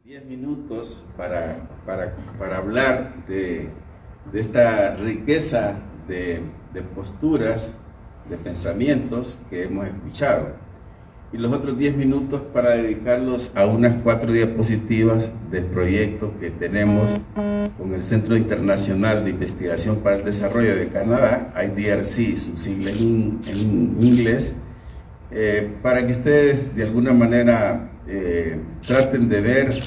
10 minutos para hablar de esta riqueza de posturas, de pensamientos que hemos escuchado. Y los otros 10 minutos para dedicarlos a unas 4 diapositivas del proyecto que tenemos con el Centro Internacional de Investigación para el Desarrollo de Canadá, IDRC, su sigla en inglés, para que ustedes de alguna manera traten de ver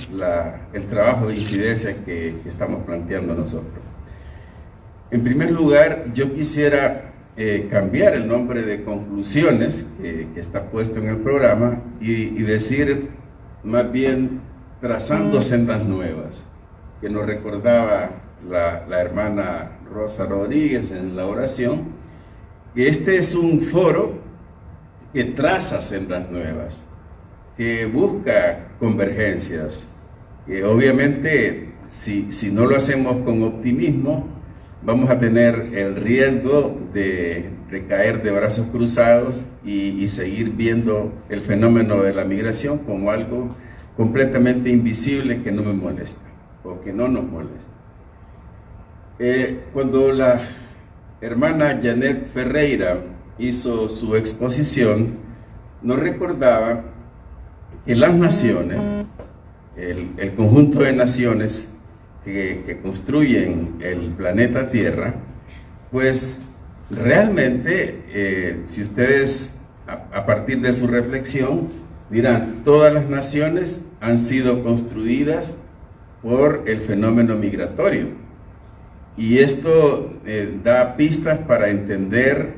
el trabajo de incidencia que estamos planteando nosotros. En primer lugar, yo quisiera cambiar el nombre de conclusiones que está puesto en el programa y decir más bien trazando sendas nuevas, que nos recordaba la hermana Rosa Rodríguez en la oración, que este es un foro que traza sendas nuevas, que busca convergencias, que obviamente si no lo hacemos con optimismo, vamos a tener el riesgo de caer de brazos cruzados y seguir viendo el fenómeno de la migración como algo completamente invisible que no me molesta o que no nos molesta. Cuando la hermana Janet Ferreira hizo su exposición, nos recordaba que las naciones, el conjunto de naciones que construyen el planeta Tierra, pues realmente, si ustedes a partir de su reflexión dirán, todas las naciones han sido construidas por el fenómeno migratorio. Y esto da pistas para entender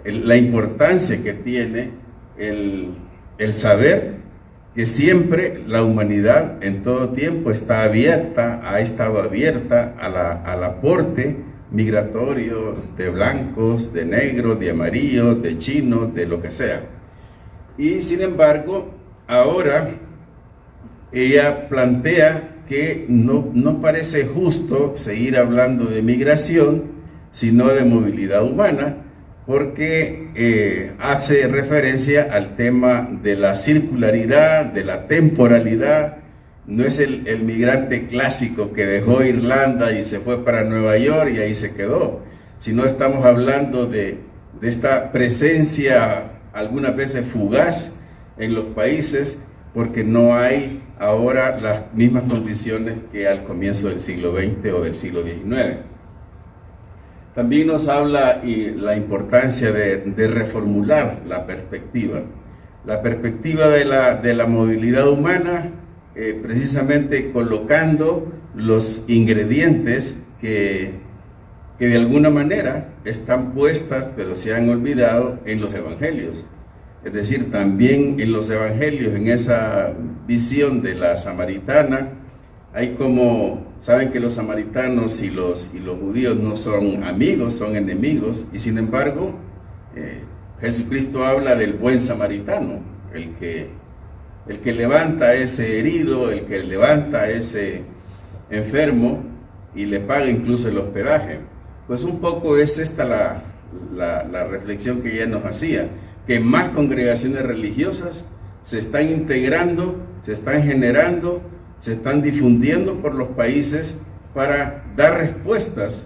la importancia que tiene el saber que siempre la humanidad en todo tiempo ha estado abierta al aporte migratorio de blancos, de negros, de amarillos, de chinos, de lo que sea. Y sin embargo, ahora ella plantea que no parece justo seguir hablando de migración, sino de movilidad humana, porque hace referencia al tema de la circularidad, de la temporalidad. No es el migrante clásico que dejó Irlanda y se fue para Nueva York y ahí se quedó, sino estamos hablando de esta presencia algunas veces fugaz en los países, porque no hay ahora las mismas condiciones que al comienzo del siglo XX o del siglo XIX. También nos habla la importancia de reformular la perspectiva de la movilidad humana, precisamente colocando los ingredientes que de alguna manera están puestas, pero se han olvidado en los evangelios. Es decir, también en los evangelios, en esa visión de la samaritana, hay como, saben que los samaritanos y los judíos no son amigos, son enemigos, y sin embargo, Jesucristo habla del buen samaritano, el que levanta a ese herido, el que levanta a ese enfermo y le paga incluso el hospedaje. Pues un poco es esta la reflexión que ella nos hacía, que más congregaciones religiosas se están integrando, se están generando, se están difundiendo por los países para dar respuestas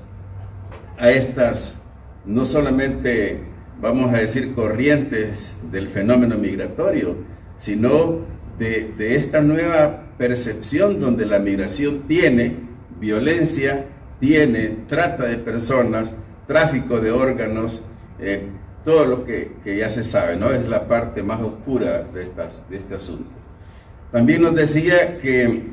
a estas, no solamente, vamos a decir, corrientes del fenómeno migratorio, sino de esta nueva percepción donde la migración tiene violencia, tiene trata de personas, tráfico de órganos, todo lo que ya se sabe, ¿no? Es la parte más oscura de este asunto. También nos decía que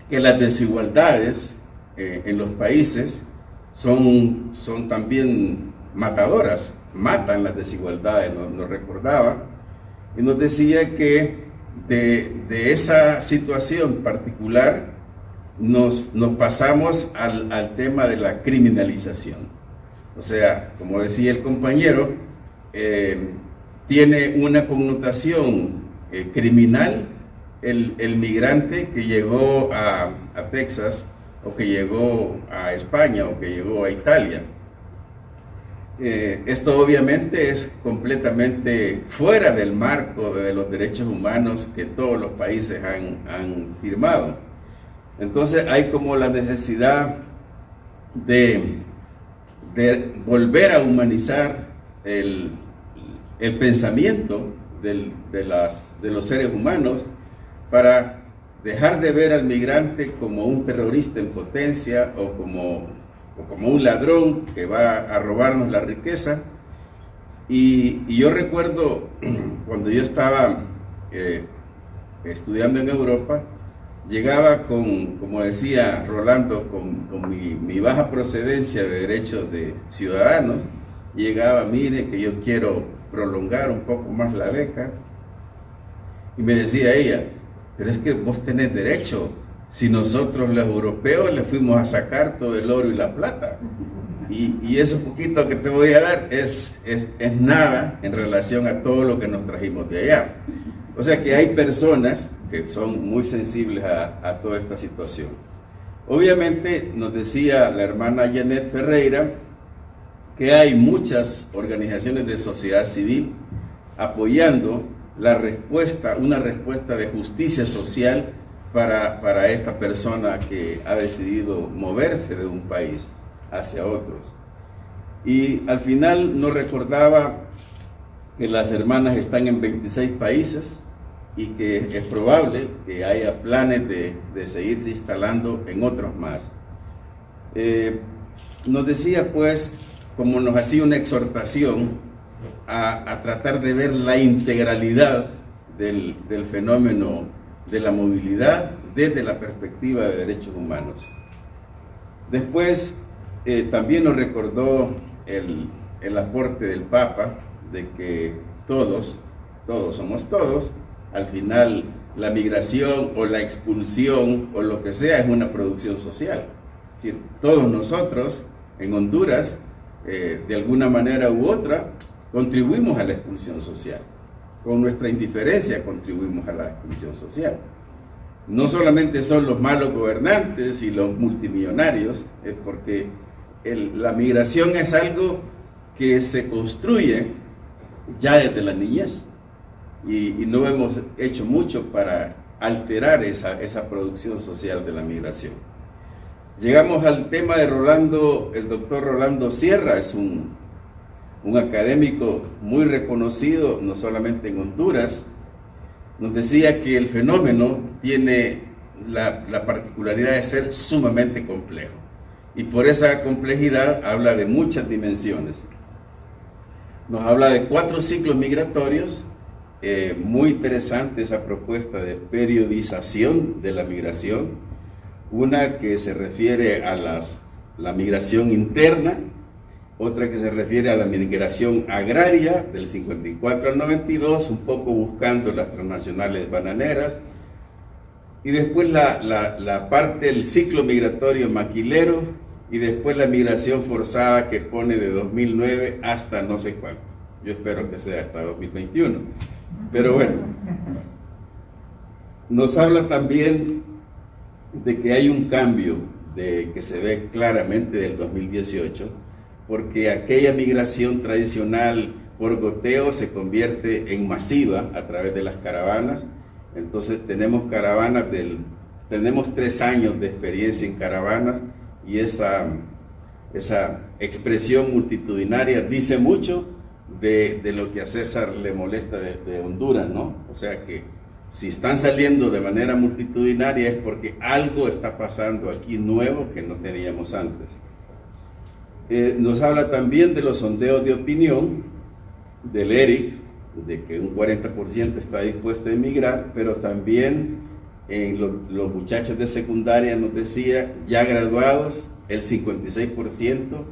las desigualdades en los países son también matadoras, matan las desigualdades, nos recordaba, y nos decía que de esa situación particular nos pasamos al tema de la criminalización. O sea, como decía el compañero, tiene una connotación criminal el migrante que llegó a Texas, o que llegó a España, o que llegó a Italia. Esto obviamente es completamente fuera del marco de los derechos humanos que todos los países han firmado. Entonces hay como la necesidad de volver a humanizar el pensamiento de los seres humanos para dejar de ver al migrante como un terrorista en potencia o como un ladrón que va a robarnos la riqueza. Y yo recuerdo cuando yo estaba estudiando en Europa, llegaba como decía Rolando, con mi baja procedencia de derechos de ciudadanos, llegaba, mire que yo quiero prolongar un poco más la beca, y me decía ella, pero es que vos tenés derecho, si nosotros los europeos le fuimos a sacar todo el oro y la plata, y eso poquito que te voy a dar es nada en relación a todo lo que nos trajimos de allá. O sea que hay personas que son muy sensibles a toda esta situación. Obviamente nos decía la hermana Janet Ferreira que hay muchas organizaciones de sociedad civil apoyando una respuesta de justicia social para esta persona que ha decidido moverse de un país hacia otros. Y al final nos recordaba que las hermanas están en 26 países y que es probable que haya planes de seguirse instalando en otros más. Nos decía pues, como nos hacía una exhortación a tratar de ver la integralidad del fenómeno de la movilidad desde la perspectiva de derechos humanos. Después también nos recordó el aporte del Papa de que todos somos todos. Al final la migración o la expulsión o lo que sea es una producción social. Es decir, todos nosotros en Honduras, de alguna manera u otra, contribuimos a la expulsión social. Con nuestra indiferencia contribuimos a la expulsión social. No solamente son los malos gobernantes y los multimillonarios, es porque la migración es algo que se construye ya desde la niñez. Y no hemos hecho mucho para alterar esa producción social de la migración. Llegamos al tema de Rolando, el doctor Rolando Sierra, es un académico muy reconocido, no solamente en Honduras. Nos decía que el fenómeno tiene la particularidad de ser sumamente complejo. Y por esa complejidad habla de muchas dimensiones. Nos habla de 4 ciclos migratorios. Muy interesante esa propuesta de periodización de la migración, una que se refiere a la migración interna, otra que se refiere a la migración agraria del 54 al 92, un poco buscando las transnacionales bananeras, y después la parte del ciclo migratorio maquilero, y después la migración forzada que pone de 2009 hasta no sé cuánto. Yo espero que sea hasta 2021. Pero bueno, nos habla también de que hay un cambio que se ve claramente del 2018, porque aquella migración tradicional por goteo se convierte en masiva a través de las caravanas. Entonces tenemos caravanas tenemos 3 años de experiencia en caravanas, y esa expresión multitudinaria dice mucho de lo que a César le molesta de Honduras, ¿no? O sea que si están saliendo de manera multitudinaria es porque algo está pasando aquí nuevo que no teníamos antes. Nos habla también de los sondeos de opinión del ERIC, de que un 40% está dispuesto a emigrar, pero también en los muchachos de secundaria nos decía, ya graduados, el 56%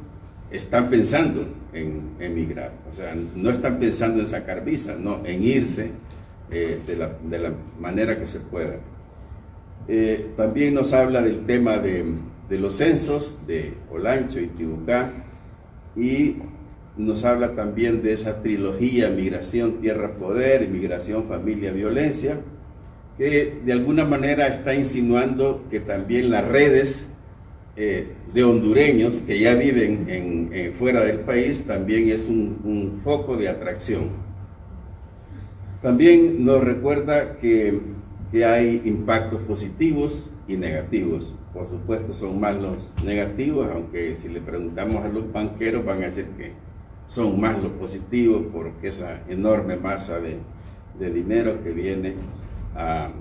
están pensando en emigrar. O sea, no están pensando en sacar visa, no, en irse de la manera que se pueda. También nos habla del tema de los censos de Olancho y Tibucá, y nos habla también de esa trilogía migración, tierra, poder, migración, familia, violencia, que de alguna manera está insinuando que también las redes de hondureños que ya viven fuera del país, también es un foco de atracción. También nos recuerda que hay impactos positivos y negativos. Por supuesto son más los negativos, aunque si le preguntamos a los banqueros van a decir que son más los positivos, porque esa enorme masa de dinero que viene a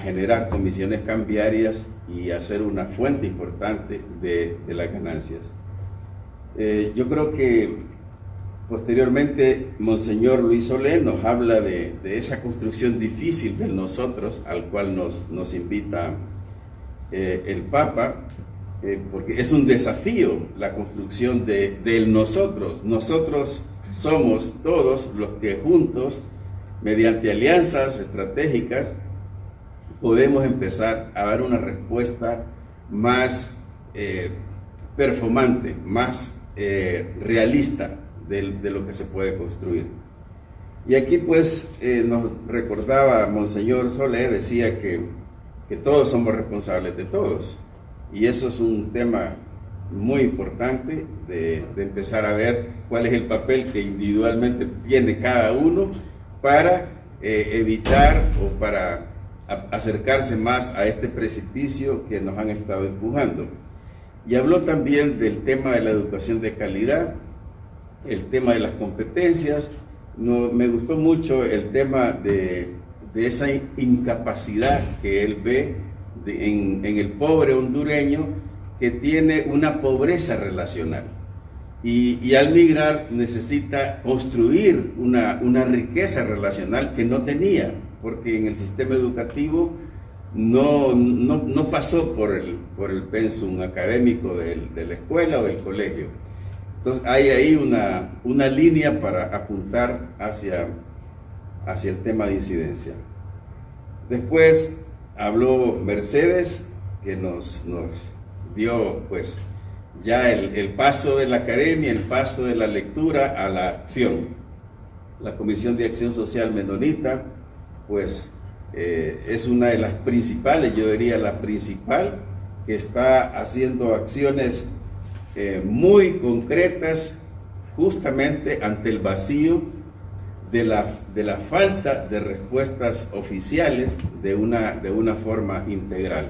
generar comisiones cambiarias y a ser una fuente importante de las ganancias. Yo creo que posteriormente Monseñor Luis Solé nos habla de esa construcción difícil del nosotros, al cual nos invita el Papa, porque es un desafío la construcción del nosotros. Nosotros somos todos los que juntos, mediante alianzas estratégicas, podemos empezar a dar una respuesta más performante, más realista de lo que se puede construir. Y aquí pues nos recordaba Monseñor Solé, decía que todos somos responsables de todos, y eso es un tema muy importante de empezar a ver cuál es el papel que individualmente tiene cada uno para evitar o para acercarse más a este precipicio que nos han estado empujando. Y habló también del tema de la educación de calidad, el tema de las competencias. Me gustó mucho el tema de esa incapacidad que él ve en el pobre hondureño, que tiene una pobreza relacional. Y al migrar necesita construir una riqueza relacional que no tenía, porque en el sistema educativo no pasó por el pensum académico de la escuela o del colegio. Entonces hay ahí una línea para apuntar hacia el tema de incidencia. Después habló Mercedes, que nos dio pues ya el paso de la academia, el paso de la lectura a la acción. La Comisión de Acción Social Menonita pues es una de las principales, yo diría la principal, que está haciendo acciones muy concretas justamente ante el vacío de la falta de respuestas oficiales de una forma integral.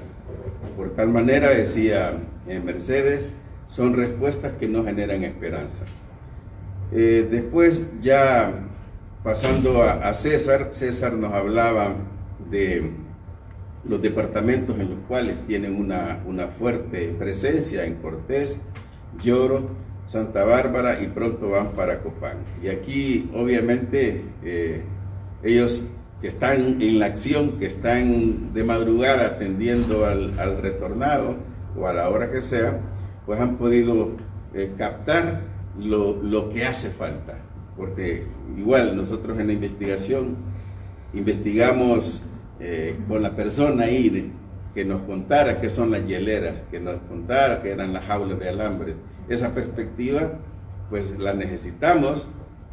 Por tal manera, decía Mercedes, son respuestas que no generan esperanza. Después, ya pasando a César nos hablaba de los departamentos en los cuales tienen una fuerte presencia en Cortés, Lloro, Santa Bárbara, y pronto van para Copán. Y aquí obviamente ellos que están en la acción, que están de madrugada atendiendo al retornado o a la hora que sea, pues han podido captar lo que hace falta, porque igual nosotros en la investigación investigamos con la persona ahí que nos contara qué son las hieleras, que nos contara qué eran las jaulas de alambre. Esa perspectiva pues la necesitamos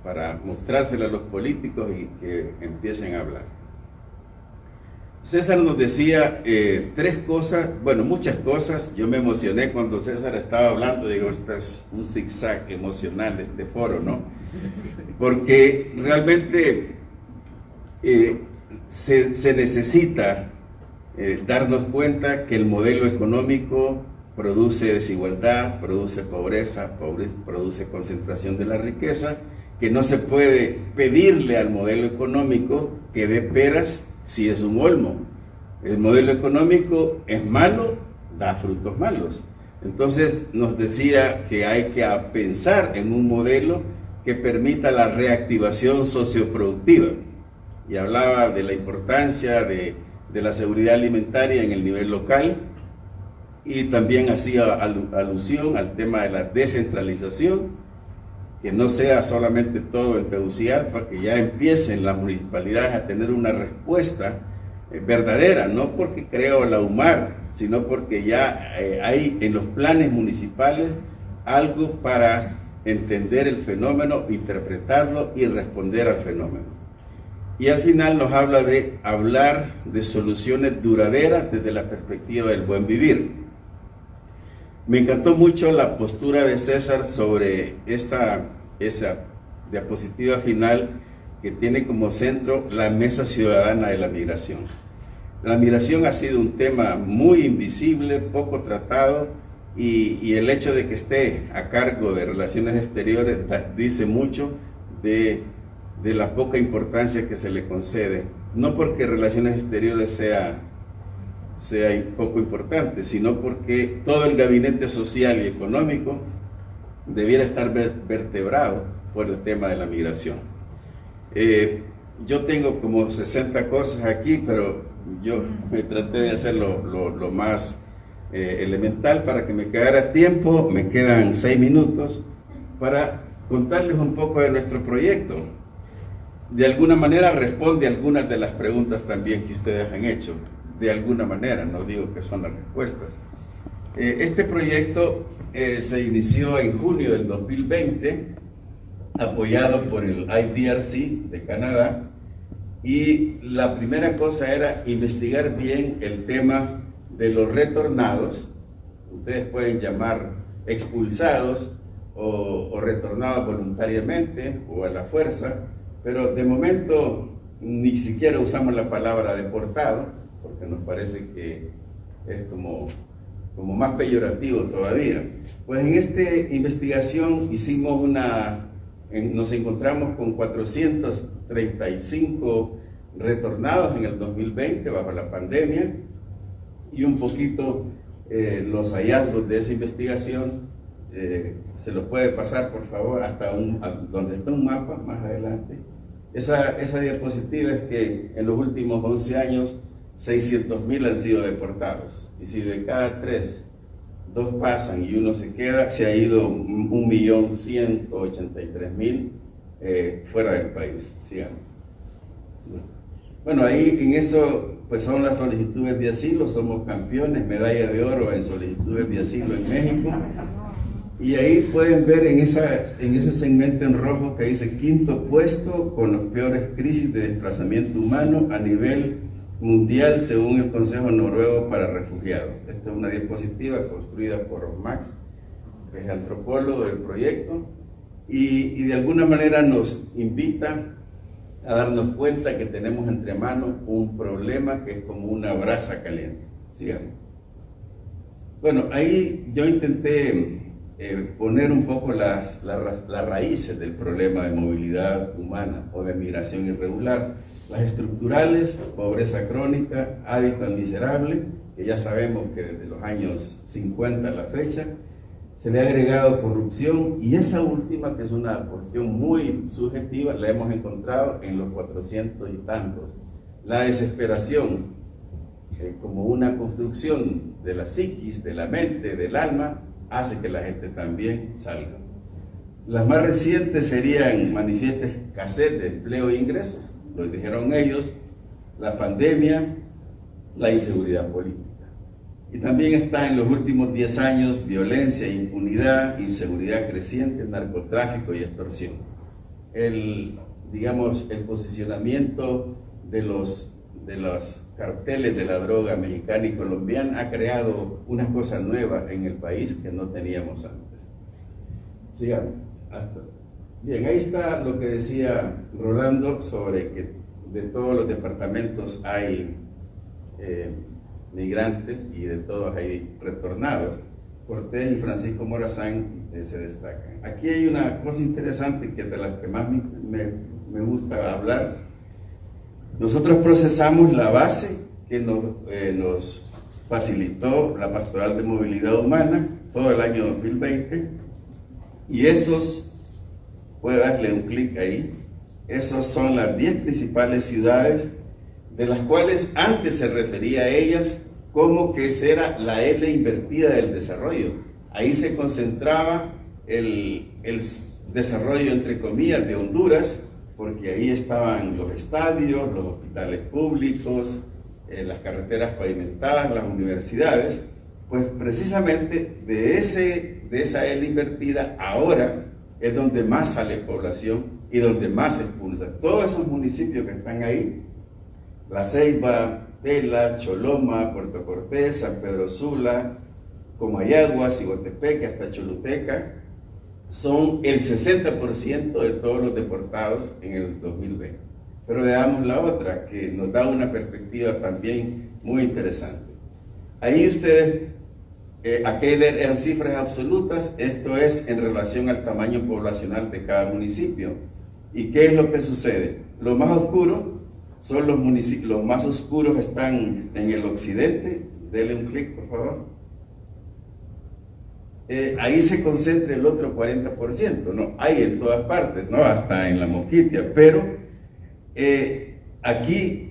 para mostrársela a los políticos y que empiecen a hablar. César nos decía tres cosas, bueno, muchas cosas. Yo me emocioné cuando César estaba hablando, digo, este es un zigzag emocional de este foro, ¿no? Porque realmente se necesita darnos cuenta que el modelo económico produce desigualdad, produce pobreza, produce concentración de la riqueza, que no se puede pedirle al modelo económico que dé peras si es un olmo. El modelo económico es malo, da frutos malos. Entonces nos decía que hay que pensar en un modelo que permita la reactivación socioproductiva. Y hablaba de la importancia de la seguridad alimentaria en el nivel local, y también hacía alusión al tema de la descentralización, que no sea solamente todo en Tegucigalpa, que ya empiecen las municipalidades a tener una respuesta verdadera, no porque creo la UMAR, sino porque ya hay en los planes municipales algo para entender el fenómeno, interpretarlo y responder al fenómeno. Y al final nos habla de hablar de soluciones duraderas desde la perspectiva del buen vivir. Me encantó mucho la postura de César sobre esa diapositiva final que tiene como centro la mesa ciudadana de la migración. La migración ha sido un tema muy invisible, poco tratado, y el hecho de que esté a cargo de Relaciones Exteriores dice mucho de la poca importancia que se le concede. No porque Relaciones Exteriores sea poco importante, sino porque todo el gabinete social y económico debiera estar vertebrado por el tema de la migración. Yo tengo como 60 cosas aquí, pero yo me traté de hacer lo más elemental para que me quedara tiempo. Me quedan 6 minutos para contarles un poco de nuestro proyecto. De alguna manera responde a algunas de las preguntas también que ustedes han hecho. De alguna manera, no digo que son las respuestas. Este proyecto se inició en junio del 2020, apoyado por el IDRC de Canadá, y la primera cosa era investigar bien el tema de los retornados. Ustedes pueden llamar expulsados o retornados voluntariamente o a la fuerza, pero de momento ni siquiera usamos la palabra deportado, porque nos parece que es como más peyorativo todavía. Pues en esta investigación hicimos nos encontramos con 435 retornados en el 2020 bajo la pandemia, y un poquito los hallazgos de esa investigación. Se los puede pasar por favor hasta donde está un mapa más adelante. Esa diapositiva es que en los últimos 11 años 600.000 han sido deportados, y si de cada 3, 2 pasan y uno se queda, se ha ido 1.183.000 fuera del país. Sigamos. Bueno, ahí en eso pues son las solicitudes de asilo. Somos campeones, medalla de oro en solicitudes de asilo en México, y ahí pueden ver en ese segmento en rojo que dice 5º puesto con los peores crisis de desplazamiento humano a nivel mundial según el Consejo Noruego para Refugiados. Esta es una diapositiva construida por Max, que es antropólogo del proyecto, y de alguna manera nos invita a darnos cuenta que tenemos entre manos un problema que es como una brasa caliente. Sigamos. Bueno, ahí yo intenté poner un poco las raíces del problema de movilidad humana o de migración irregular. Las estructurales: pobreza crónica, hábitat miserable, que ya sabemos que desde los años 50 a la fecha, se le ha agregado corrupción, y esa última, que es una cuestión muy subjetiva, la hemos encontrado en los 400 y tantos. La desesperación, como una construcción de la psiquis, de la mente, del alma, hace que la gente también salga. Las más recientes serían manifiesta escasez de empleo e ingresos, lo dijeron ellos, la pandemia, la inseguridad política. Y también está en los últimos 10 años violencia, impunidad, inseguridad creciente, narcotráfico y extorsión. El posicionamiento de los carteles de la droga mexicana y colombiana ha creado una cosa nueva en el país que no teníamos antes. Sigamos. Bien, ahí está lo que decía Rolando sobre que de todos los departamentos hay migrantes y de todos hay retornados. Cortés y Francisco Morazán se destacan. Aquí hay una cosa interesante que de las que más me gusta hablar. Nosotros procesamos la base que nos facilitó la Pastoral de Movilidad Humana todo el año 2020, y puede darle un clic ahí, esos son las 10 principales ciudades, de las cuales antes se refería a ellas como que esa era la L invertida del desarrollo. Ahí se concentraba el desarrollo, entre comillas, de Honduras, porque ahí estaban los estadios, los hospitales públicos, las carreteras pavimentadas, las universidades. Pues precisamente de esa L invertida ahora es donde más sale población y donde más se expulsa. Todos esos municipios que están ahí, La Ceiba, Tela, Choloma, Puerto Cortés, San Pedro Sula, Comayagua, Ciguatepeque, hasta Choluteca, son el 60% de todos los deportados en el 2020. Pero veamos la otra, que nos da una perspectiva también muy interesante. Ahí ustedes, aquel eran cifras absolutas, esto es en relación al tamaño poblacional de cada municipio. ¿Y qué es lo que sucede? Lo más oscuro son los municipios, los más oscuros están en el occidente. Denle un clic, por favor. Ahí se concentra el otro 40%, ¿no? Hay en todas partes, ¿no? Hasta en la Mosquitia, pero aquí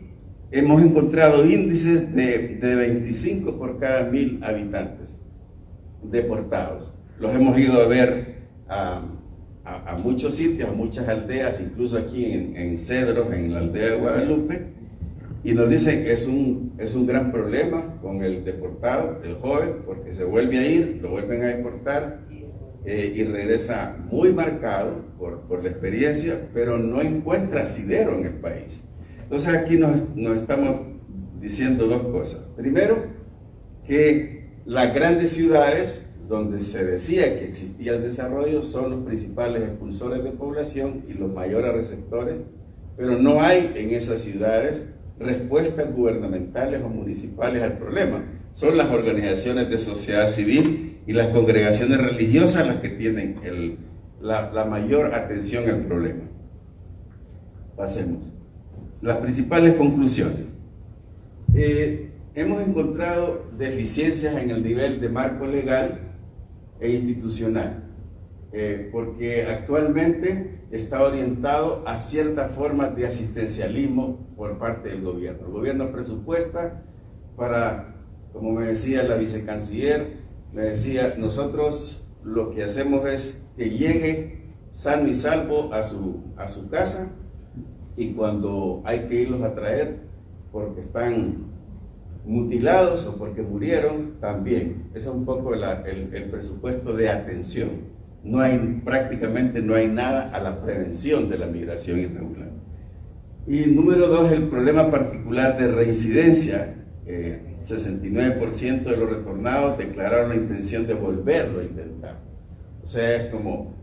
hemos encontrado índices de 25 por cada 1000 habitantes deportados. Los hemos ido a ver a muchos sitios, a muchas aldeas, incluso aquí en Cedros, en la aldea de Guadalupe, y nos dicen que es un gran problema con el deportado, el joven, porque se vuelve a ir, lo vuelven a deportar y regresa muy marcado por la experiencia, pero no encuentra asidero en el país. Entonces aquí nos estamos diciendo dos cosas. Primero, que las grandes ciudades donde se decía que existía el desarrollo son los principales expulsores de población y los mayores receptores, pero no hay en esas ciudades respuestas gubernamentales o municipales al problema. Son las organizaciones de sociedad civil y las congregaciones religiosas las que tienen la mayor atención al problema. Pasemos. Las principales conclusiones. Hemos encontrado deficiencias en el nivel de marco legal e institucional, porque actualmente está orientado a ciertas formas de asistencialismo por parte del gobierno. El gobierno presupuesta para, como me decía la vicecanciller, me decía, nosotros lo que hacemos es que llegue sano y salvo a su casa, y cuando hay que irlos a traer porque están mutilados o porque murieron, también. Ese es un poco el presupuesto de atención. Prácticamente no hay nada a la prevención de la migración irregular. Y número dos, el problema particular de reincidencia. 69% de los retornados declararon la intención de volverlo a intentar. O sea, es como,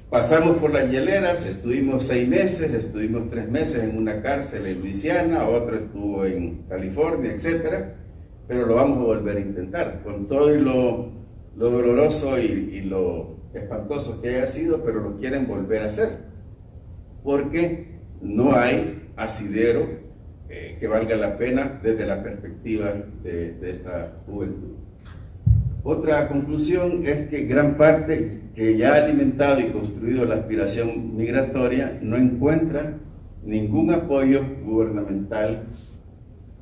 pasamos por las hieleras, estuvimos 6 meses, estuvimos 3 meses en una cárcel en Luisiana, otro estuvo en California, etcétera, pero lo vamos a volver a intentar, con todo y lo doloroso y lo espantoso que haya sido, pero lo quieren volver a hacer, porque no hay asidero que valga la pena desde la perspectiva de esta juventud. Otra conclusión es que gran parte que ya ha alimentado y construido la aspiración migratoria no encuentra ningún apoyo gubernamental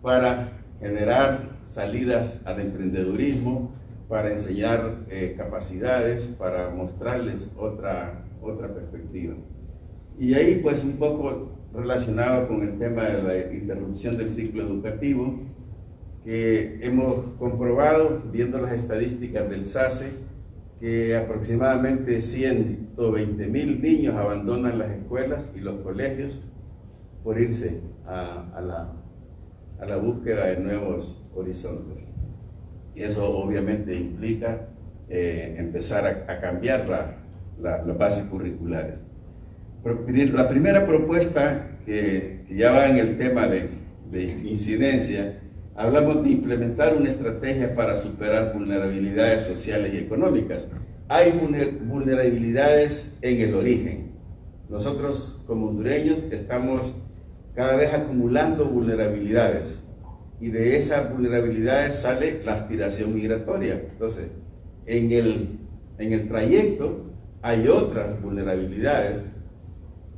para generar salidas al emprendedurismo, para enseñar capacidades, para mostrarles otra perspectiva. Y ahí pues un poco relacionado con el tema de la interrupción del ciclo educativo, que hemos comprobado, viendo las estadísticas del SACE, que aproximadamente 120,000 niños abandonan las escuelas y los colegios por irse a la búsqueda de nuevos horizontes. Y eso obviamente implica empezar a cambiar las bases curriculares. La primera propuesta que ya va en el tema de incidencia, hablamos de implementar una estrategia para superar vulnerabilidades sociales y económicas. Hay vulnerabilidades en el origen. Nosotros como hondureños estamos cada vez acumulando vulnerabilidades, y de esas vulnerabilidades sale la aspiración migratoria. Entonces, en el trayecto hay otras vulnerabilidades,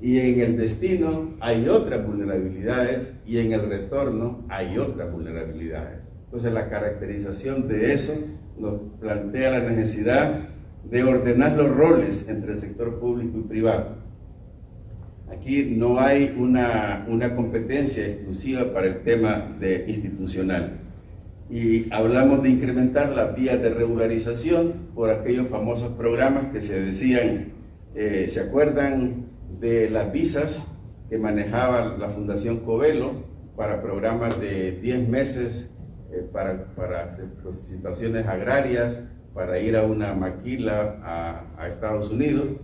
y en el destino hay otras vulnerabilidades, y en el retorno hay otras vulnerabilidades. Entonces la caracterización de eso nos plantea la necesidad de ordenar los roles entre el sector público y privado. Aquí no hay una competencia exclusiva para el tema institucional. Y hablamos de incrementar las vías de regularización por aquellos famosos programas que se decían, ¿se acuerdan de las visas que manejaba la Fundación Covelo para programas de 10 meses para situaciones agrarias para ir a una maquila a Estados Unidos,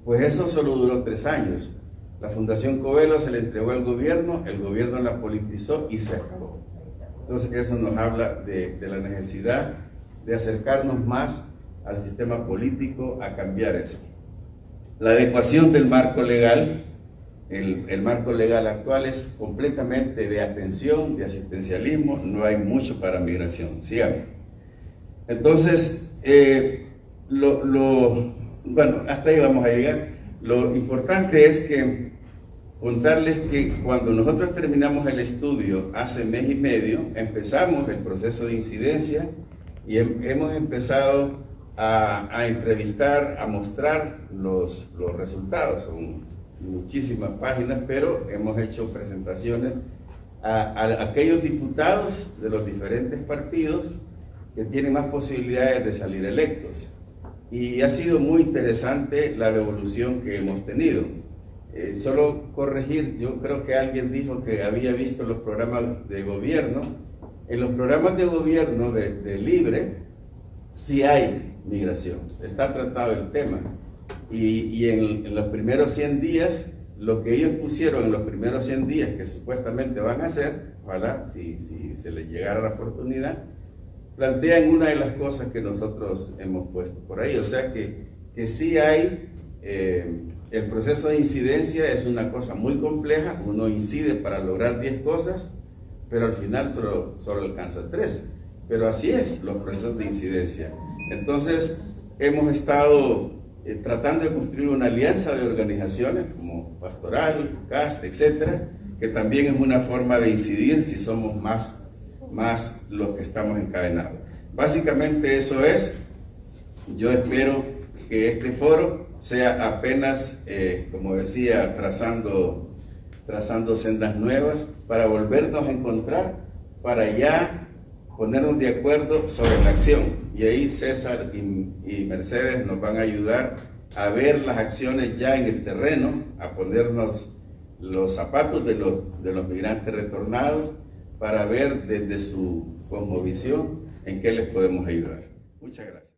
pues eso solo duró 3 años. La Fundación Covelo se le entregó al gobierno, el gobierno la politizó y se acabó. Entonces eso nos habla de la necesidad de acercarnos más al sistema político, a cambiar eso. La adecuación del marco legal, el marco legal actual es completamente de atención, de asistencialismo, no hay mucho para migración. Sigamos. Entonces, bueno, hasta ahí vamos a llegar. Lo importante es que contarles que cuando nosotros terminamos el estudio hace mes y medio, empezamos el proceso de incidencia y hemos empezado a entrevistar, a mostrar los resultados. Son muchísimas páginas, pero hemos hecho presentaciones a aquellos diputados de los diferentes partidos que tienen más posibilidades de salir electos. Y ha sido muy interesante la devolución que hemos tenido. Solo corregir, yo creo que alguien dijo que había visto los programas de gobierno. En los programas de gobierno de Libre sí hay migración, está tratado el tema. Y en los primeros 100 días, lo que ellos pusieron en los primeros 100 días que supuestamente van a hacer, ojalá si se les llegara la oportunidad, plantean una de las cosas que nosotros hemos puesto por ahí. O sea que sí hay, el proceso de incidencia es una cosa muy compleja, uno incide para lograr 10 cosas, pero al final solo alcanza 3. Pero así es los procesos de incidencia. Entonces hemos estado tratando de construir una alianza de organizaciones como Pastoral, CAS, etcétera, que también es una forma de incidir si somos más los que estamos encadenados. Básicamente eso es. Yo espero que este foro sea apenas, como decía, trazando sendas nuevas para volvernos a encontrar, para ya ponernos de acuerdo sobre la acción. Y ahí César y Mercedes nos van a ayudar a ver las acciones ya en el terreno, a ponernos los zapatos de los migrantes retornados, para ver desde su cosmovisión en qué les podemos ayudar. Muchas gracias.